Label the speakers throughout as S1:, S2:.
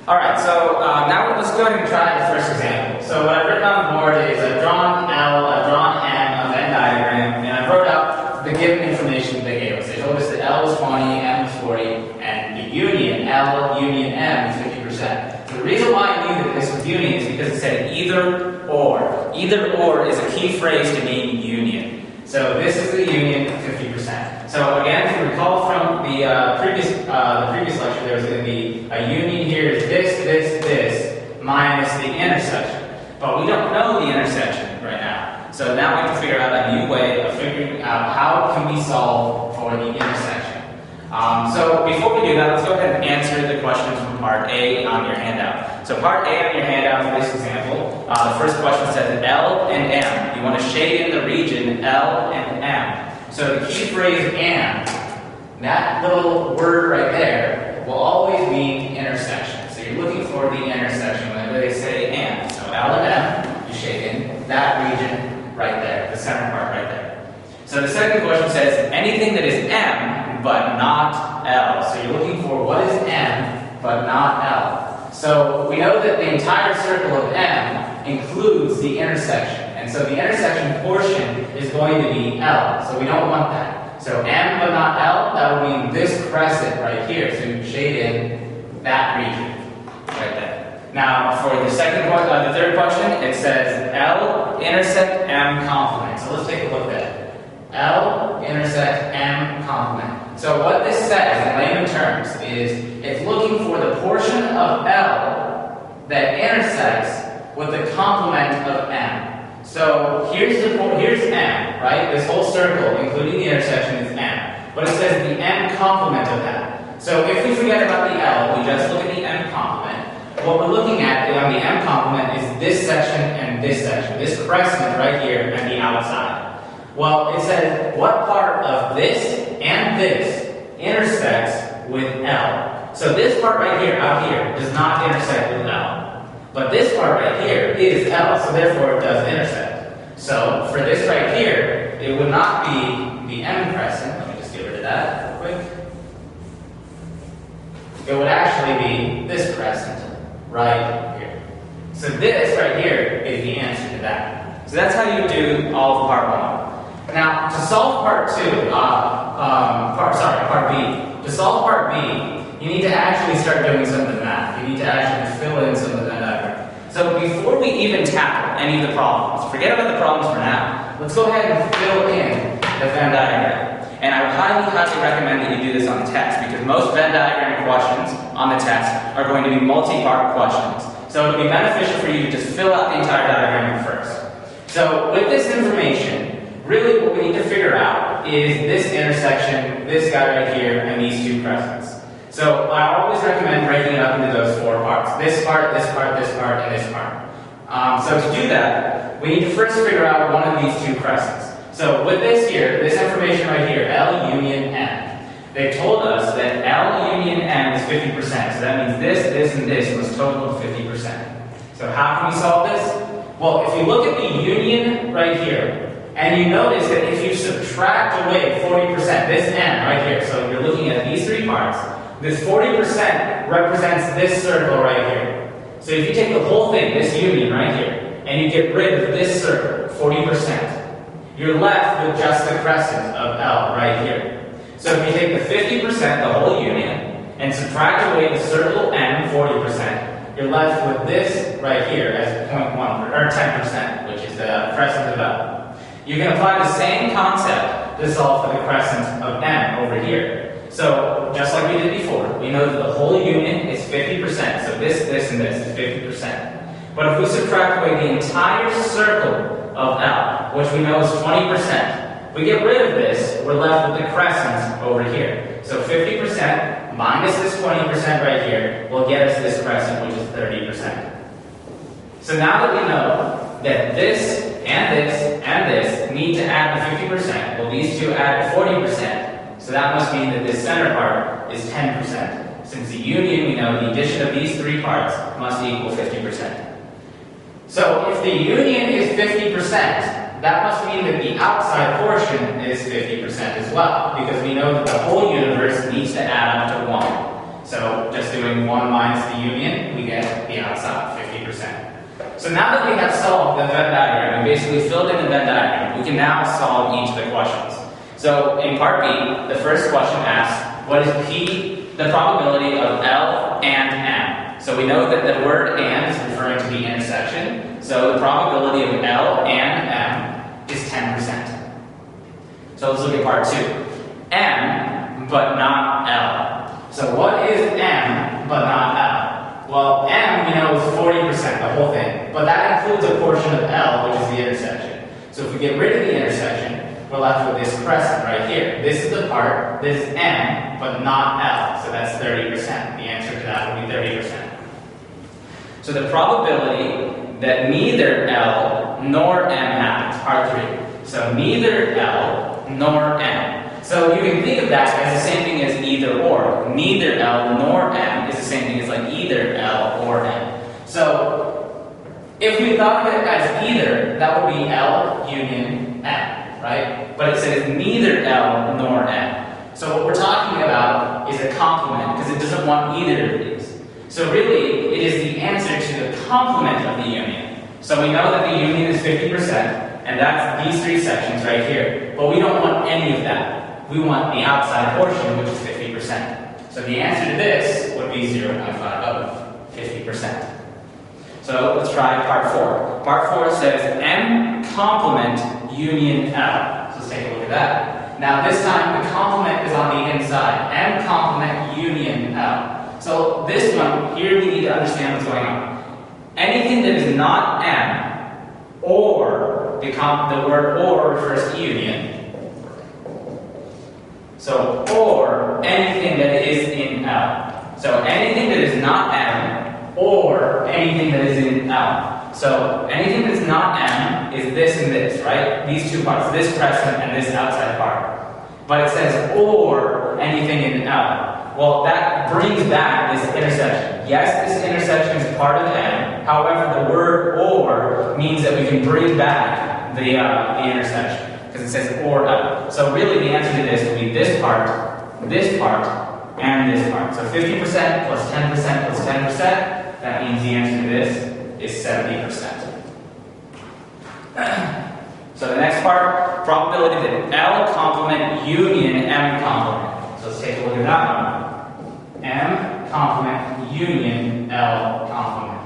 S1: Alright, so now let's go ahead and try the first example. So what I've written on the board is I've drawn L, I've drawn M, a Venn diagram, and I wrote out the given information they gave us. They told us that L was 20, M was 40, and the union, L union M, is 50%. The reason why I knew that this was union is because it said either or. Either or is a key phrase to mean union. So this is the union, 50%. So again, if you recall from the previous lecture, there was going to be a union here is this, minus the intersection. But we don't know the intersection right now. So now we have to figure out a new way of figuring out how can we solve for the intersection. So before we do that, let's go ahead and answer the questions from part A on your handout. So part A on your handout for this example, the first question says L and M. You want to shade in the region L and M. So the key phrase and, that little word right there, will always mean intersection. So you're looking for the intersection whenever they say and. So L and M, you shade in that region right there, the center part right there. So the second question says anything that is M but not L. So you're looking for what is M but not L. So we know that the entire circle of M includes the intersection. And so the intersection portion is going to be L. So we don't want that. So M but not L, that would mean this crescent right here. So you shade in that region right there. Now for the the third question, it says L intersect M complement. So let's take a look at it. L intersect M complement. So what this says in layman terms is it's looking for the portion of L that intersects with the complement of M. So here's M, right? This whole circle, including the intersection, is M. But it says the M complement of that. So if we forget about the L, we just look at the M complement. What we're looking at on the M complement is this section and this section. This crescent right here and the outside. Well, it says what part of this and this intersects with L. So this part right here, out here, does not intersect with L. But this part right here is L, so therefore it does intersect. So for this right here, it would not be the M crescent. Let me just get rid of that real quick. It would actually be this crescent right here. So this right here is the answer to that. So that's how you do all of part one. Now, to solve part two, part B. To solve part B, you need to actually start doing some of the math. You need to actually fill in some of the diagram. So before we even tackle any of the problems, forget about the problems for now. Let's go ahead and fill in the Venn diagram. And I would highly recommend that you do this on the test because most Venn diagram questions on the test are going to be multi-part questions. So it would be beneficial for you to just fill out the entire diagram first. So with this information, really what we need to figure out is this intersection, this guy right here, and these two crescents. So I always recommend breaking it up into those four parts. This part, this part, this part, and this part. So to do that, we need to first figure out one of these two crescents. So with this here, this information right here, L union M, they told us that L union M is 50%. So that means this, and this was total of 50%. So how can we solve this? Well, if you look at the union right here, and you notice that if you subtract away 40%, this M right here, so you're looking at these three parts, this 40% represents this circle right here. So if you take the whole thing, this union right here, and you get rid of this circle, 40%, you're left with just the crescent of L right here. So if you take the 50%, the whole union, and subtract away the circle M, 40%, you're left with this right here as 0.1, or 10%, which is the crescent of L. You can apply the same concept to solve for the crescent of M over here. So, just like we did before, we know that the whole union is 50%, so this, and this is 50%. But if we subtract away the entire circle of L, which we know is 20%, we get rid of this, we're left with the crescent over here. So 50% minus this 20% right here will get us this crescent, which is 30%. So now that we know that this and this and this need to add to 50%, well these two add to 40%, so that must mean that this center part is 10%. Since the union, we know the addition of these three parts must equal 50%. So if the union is 50%, that must mean that the outside portion is 50% as well, because we know that the whole universe needs to add up to 1. So just doing 1 minus the union, we get the outside, 50%. So now that we have solved the Venn diagram, we basically filled in the Venn diagram, we can now solve each of the questions. So in part B, the first question asks, what is P, the probability of L and M? So we know that the word and is referring to the intersection, so the probability of L and M is 10%. So let's look at part 2. M, but not L. So what is M, but not L? Well, M, we know, is 40%, the whole thing. But that includes a portion of L, which is the intersection. So if we get rid of the intersection, we're left with this crescent right here. This is the part, this is M, but not L. So that's 30%. The answer to that would be 30%. So the probability that neither L nor M happens, part 3. So neither L nor M. So you can think of that as the same thing as either or. Neither L nor M is the same thing as like either L or M. So if we thought of it as either, that would be L union M, right? But it says neither L nor M. So what we're talking about is a complement because it doesn't want either of these. So really, it is the answer to the complement of the union. So we know that the union is 50%, and that's these 3 sections right here. But we don't want any of that. We want the outside portion, which is 50%. So the answer to this would be 0.5 of 50%. So let's try part 4. Part 4 says M complement union L. So let's take a look at that. Now this time the complement is on the inside. M complement union L. So this one, here we need to understand what's going on. Anything that is not M, or the word or refers to union. So, or anything that is in L. So, anything that is not M, or anything that is in L. So, anything that's not M is this and this, right? These 2 parts, this crescent and this outside part. But it says, or anything in L. Well, that brings back this intersection. Yes, this intersection is part of M. However, the word or means that we can bring back the intersection. Because it says or L. So really the answer to this would be this part, and this part. So 50% plus 10% plus 10%, that means the answer to this is 70%. So the next part, probability that L complement union M complement. So let's take a look at that one. M complement union L complement.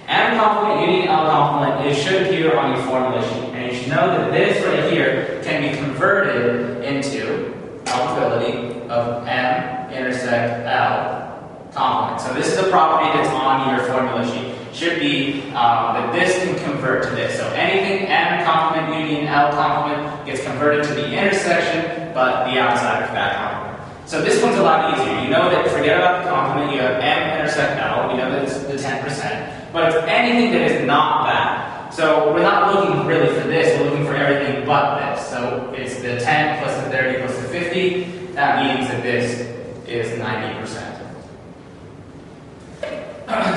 S1: M complement union L complement, it should appear on your formula sheet. And you should know that this right here can be converted into probability of M intersect L complement. So this is the property that's on your formula sheet. Should be that this can convert to this. So anything M complement union L complement gets converted to the intersection, but the outside of that complement. So this one's a lot easier. You know that, forget about the complement, you have M intersect L, we know that it's the 10%. But it's anything that is not that. So we're not looking really for this, we're looking for everything but this. So it's the 10 plus the 30 plus the 50. That means that this is 90%.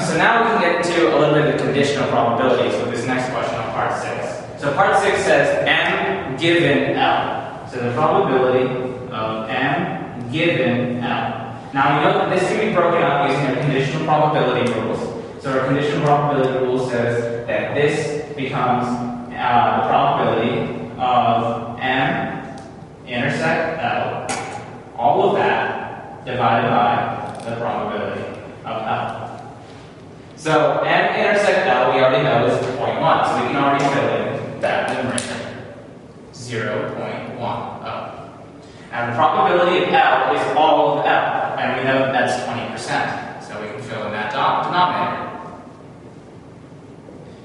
S1: So now we can get into a little bit of the conditional probabilities with this next question on part 6. So part 6 says M given L. So the probability of M given L. Now we know that this can be broken up using our conditional probability rules. So our conditional probability rule says that this becomes the probability of M intersect L, all of that divided by the probability of L. So M intersect L we already know is 0.1, so we can already fill in that numerator, 0.10. And the probability of L is all of L, and we know that that's 20%, so we can fill in that denominator.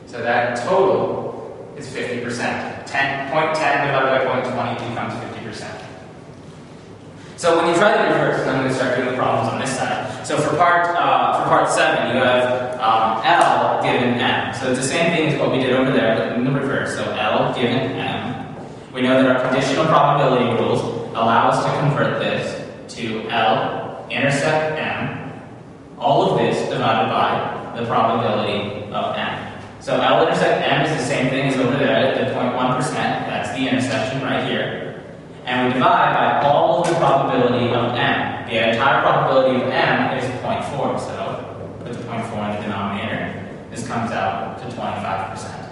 S1: So that total is 50%. 0.10 divided by 0.20 becomes 50%. So when you try the reverse, I'm going to start doing the problems on this side. So for part 7, you have L given M. So it's the same thing as what we did over there, but in the reverse. So L given M. We know that our conditional probability rules allow us to convert this to L intersect M. All of this divided by the probability of M. So L intersect M is the same thing as over there at the 0.1%. That's the intersection right here. And we divide by all of the probability of M. the entire probability of m is 0.4, so put the 0.4 in the denominator. This comes out to 25%.